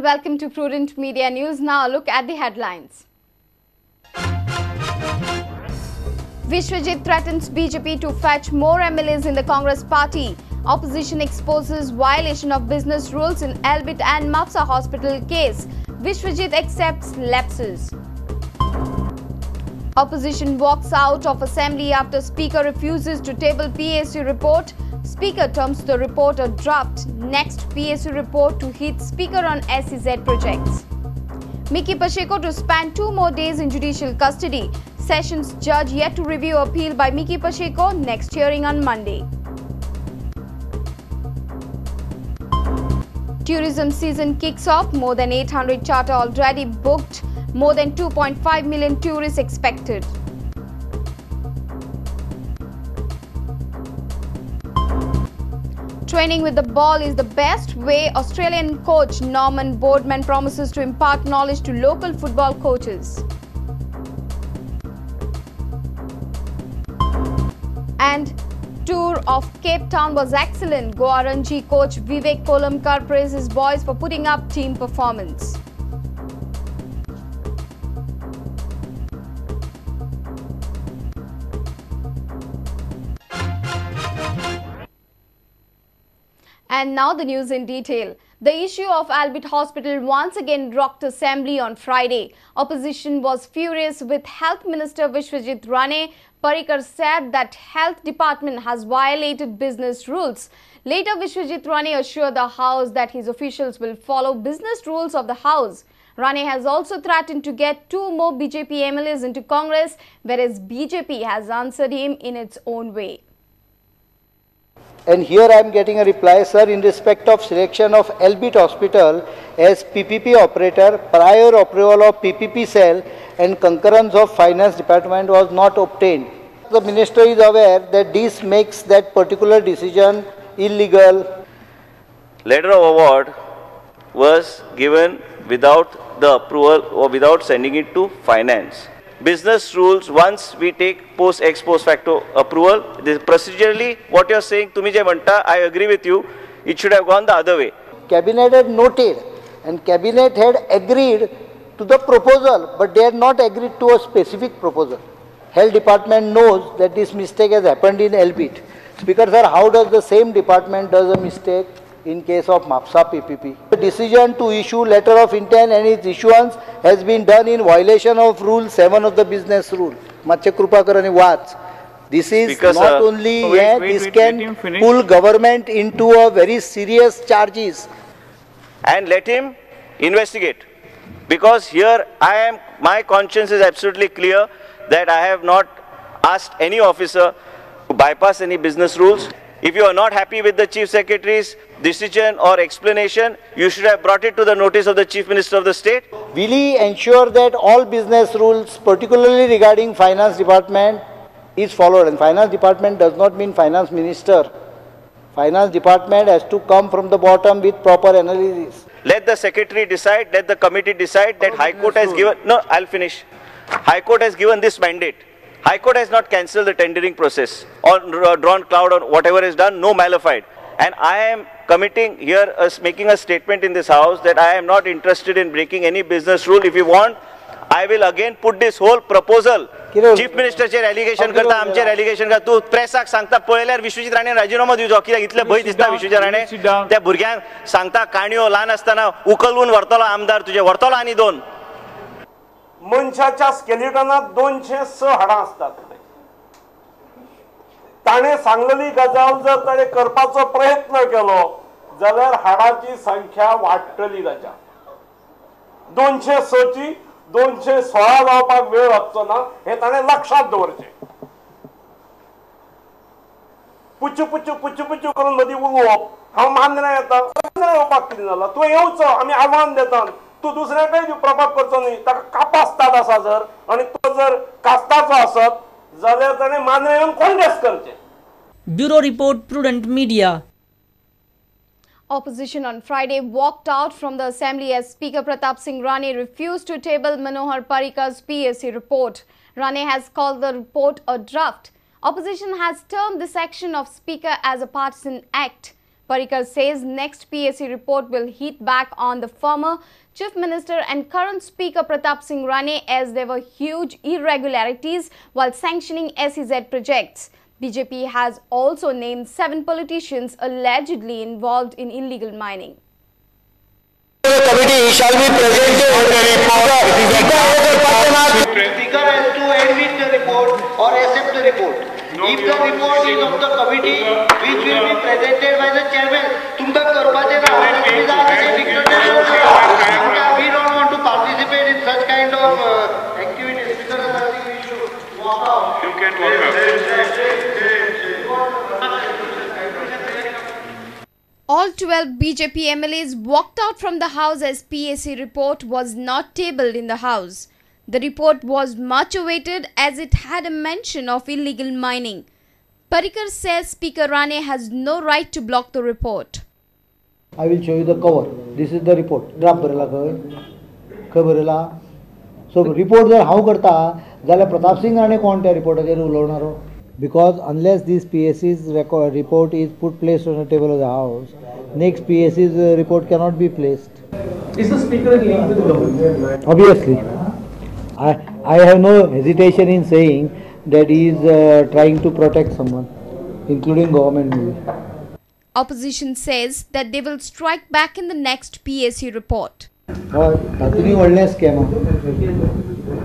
Welcome to Prudent Media News. Now look at the headlines. Vishwajeet threatens BJP to fetch more MLAs in the Congress party. Opposition exposes violation of business rules in Elbit and Mapsa hospital case. Vishwajeet accepts lapses. Opposition walks out of assembly after Speaker refuses to table PSU report. Speaker terms the report a draft. Next PSU report to hit Speaker on SEZ projects. Mickky Pacheco to spend 2 more days in judicial custody. Sessions judge yet to review appeal by Mickky Pacheco. Next hearing on Monday. Tourism season kicks off. More than 800 charter already booked. More than 2.5 million tourists expected. Training with the ball is the best way. Australian coach Norman Boardman promises to impart knowledge to local football coaches. And tour of Cape Town was excellent. Goa Ranji coach Vivek Kolamkar praises boys for putting up team performance. And now the news in detail. The issue of Elbit Hospital once again rocked Assembly on Friday. Opposition was furious with Health Minister Vishwajeet Rane. Parrikar said that Health Department has violated business rules. Later, Vishwajeet Rane assured the House that his officials will follow business rules of the House. Rane has also threatened to get 2 more BJP MLAs into Congress, whereas BJP has answered him in its own way. And here I am getting a reply, sir, in respect of selection of Elbit Hospital as PPP operator, prior approval of PPP cell and concurrence of Finance Department was not obtained. The Minister is aware that this makes that particular decision illegal. Letter of award was given without the approval or without sending it to Finance. Business rules, once we take ex post facto approval, this procedurally, what you are saying, Tumi je manta, I agree with you, it should have gone the other way. Cabinet had noted and Cabinet had agreed to the proposal, but they had not agreed to a specific proposal. Health Department knows that this mistake has happened in Elbit. Speaker sir, how does the same department does a mistake in case of MAPSA PPP? The decision to issue letter of intent and its issuance has been done in violation of Rule 7 of the business rule. Matsya Krupa Karani Vats. This is because, not only, this can pull government into a very serious charges. And let him investigate. Because here my conscience is absolutely clear that I have not asked any officer to bypass any business rules. If you are not happy with the Chief Secretary's decision or explanation, you should have brought it to the notice of the Chief Minister of the State. Will he ensure that all business rules, particularly regarding Finance Department, is followed? And Finance Department does not mean Finance Minister. Finance Department has to come from the bottom with proper analysis. Let the Secretary decide, let the committee decide that High Court has given... No, I'll finish. High Court has given this mandate. High Court has not cancelled the tendering process or drawn cloud or whatever is done, no malified. And I am committing here, making a statement in this House that I am not interested in breaking any business rule. If you want, I will again put this whole proposal. Chief Minister चे allegation करता, आमचे allegation का तू प्रेसाक सांगता पळयल्यार विश्वजीत राणे राजीनामा दिवचो कित्याक इतले भय दिसता विश्वजीत राणे त्या भुरग्यांक सांगता काणयो ल्हान आसतना उखलवून व्हरतलो आमदार तुजे व्हरतलो आनी 2 मनशाच्या स्केलेटनात 206 हाडां असतात. ताणे सांगलेली गजाल जर ताणे करपाचो प्रयत्न केलो जाल्यार हाडाची संख्या वाडटली. ताच्या 206 ची 216 जावपाक वेळ लागचो ना हे ताणें लक्षात दवरचें. पुच्चू पुच्चू पुच्चू पुच्चू करून मदीं उलोवप, हांव मांद्रे येता, मांद्रे येवपाक कितें जालां, तूं येवचो, आमी आव्हान दिता, तूं दुसऱ्याकय प्रभाव करचो न्ही. ताका कापास्ताद आसा जर आनी तो जर कास्ताचो आसत जाल्यार ताणें मांद्रे येवन कॉन्टेस्ट करचें. Bureau Report, Prudent Media. Opposition on Friday walked out from the assembly as Speaker Pratap Singh Rane refused to table Manohar Parrikar's PSC report. Rane has called the report a draft. Opposition has termed this action of Speaker as a partisan act. Parrikar says next PSC report will hit back on the former Chief Minister and current Speaker Pratap Singh Rane as there were huge irregularities while sanctioning SEZ projects. BJP has also named 7 politicians allegedly involved in illegal mining. The committee shall be presented on the report. Speaker has to admit the report or accept the report. If the report is of the committee, which will be presented by the chairman, तुमका करवाचे ना. We don't want to participate in such kind of activities. Because I think we should walk out. You can walk out. All 12 BJP MLAs walked out from the House as PSC report was not tabled in the House. The report was much awaited as it had a mention of illegal mining. Parrikar says Speaker Rane has no right to block the report. I will show you the cover. This is the report. Draft barela खंय बरयला. So report जर हांव करता जाल्यार प्रताप सिंग राणे कोण त्या रिपोर्टाचेर उलोवणारो. Because unless this PSC's report is placed on the table of the House, next PSC's report cannot be placed. Is the Speaker in league with the government? Obviously. I have no hesitation in saying that he is trying to protect someone, including government maybe. Opposition says that they will strike back in the next PSC report. तातूंत व्हडलें scam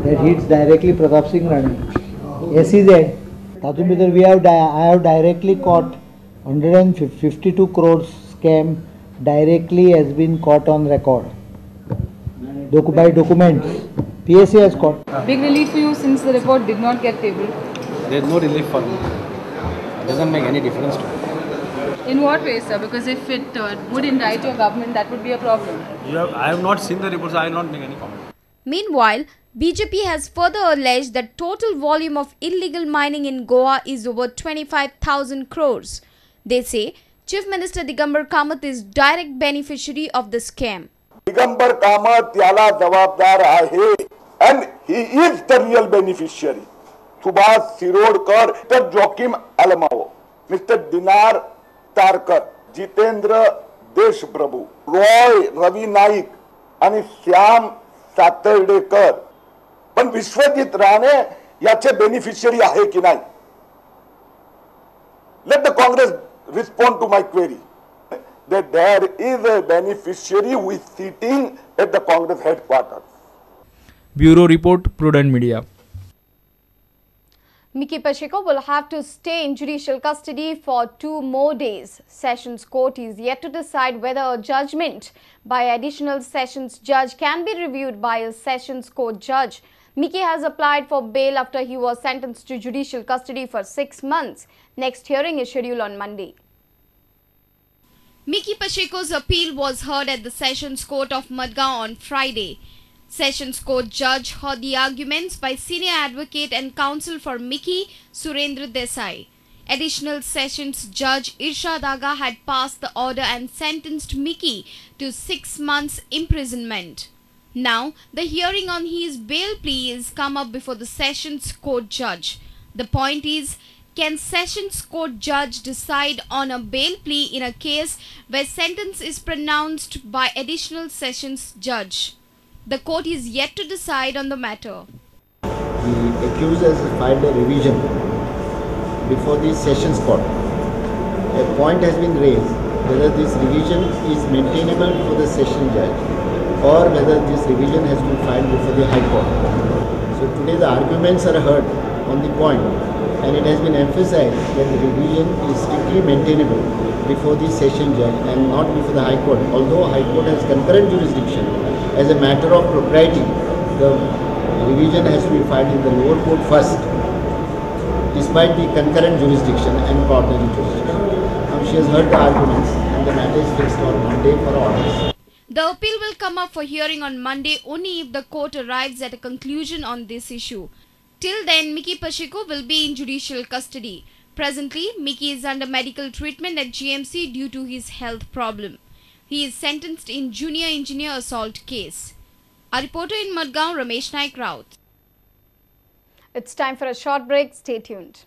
that hits directly Pratap Singh Rane. SEZ. तातूंत भितर I have directly caught 152 crores scam directly has been caught on record. By documents. PSC has caught. Big relief for you since the report did not get tabled. There is no relief for me. It doesn't make any difference to me. In what way, sir? Because if it would indict your government, that would be a problem. I have not seen the report, so I will not make any comment. Meanwhile, BJP has further alleged that total volume of illegal mining in Goa is over 25,000 crores. They say Chief Minister Digambar Kamath is direct beneficiary of the scam. Digambar Kamat याला जबाबदार आहे and he is the real beneficiary. Subhash Shirodkar, Mr. Joaquim Almao, Mr. Dinar Tarkar, Jitendra Deshprabhu, Roy रवी नाईक आणि श्याम सातर्डेकर. पण विश्वजीत राणे याचे beneficiary आहे की नाही? Let the Congress respond to my query. That there is a beneficiary who is sitting at the Congress headquarters. Bureau Report, Prudent Media. Mickky Pacheco will have to stay in judicial custody for 2 more days. Sessions Court is yet to decide whether a judgment by additional Sessions Judge can be reviewed by a Sessions Court judge. Mickky has applied for bail after he was sentenced to judicial custody for 6 months. Next hearing is scheduled on Monday. Mickky Pacheco's appeal was heard at the Sessions Court of Madgaon on Friday. Sessions Court judge heard the arguments by senior advocate and counsel for Mickky, Surendra Desai. Additional Sessions Judge Irshad Aga had passed the order and sentenced Mickky to 6 months imprisonment. Now, the hearing on his bail plea is come up before the Sessions Court judge. The point is, can Sessions Court judge decide on a bail plea in a case where sentence is pronounced by additional Sessions judge? The court is yet to decide on the matter. The accused has filed a revision before the Sessions Court. A point has been raised whether this revision is maintainable for the Session Judge or whether this revision has been filed before the High Court. So today the arguments are heard on the point, and it has been emphasized that the revision is strictly maintainable before the Session Judge and not before the High Court. Although High Court has concurrent jurisdiction, as a matter of propriety, the revision has to be filed in the lower court first, despite the concurrent jurisdiction and coordinating jurisdiction. Now she has heard the arguments and the matter is fixed on Monday for orders. The appeal will come up for hearing on Monday only if the court arrives at a conclusion on this issue. Till then, Mickky Pacheco will be in judicial custody. Presently, Mickky is under medical treatment at GMC due to his health problem. He is sentenced in junior engineer assault case. A reporter in Madgaon, Ramesh Naik Raut. It's time for a short break. Stay tuned.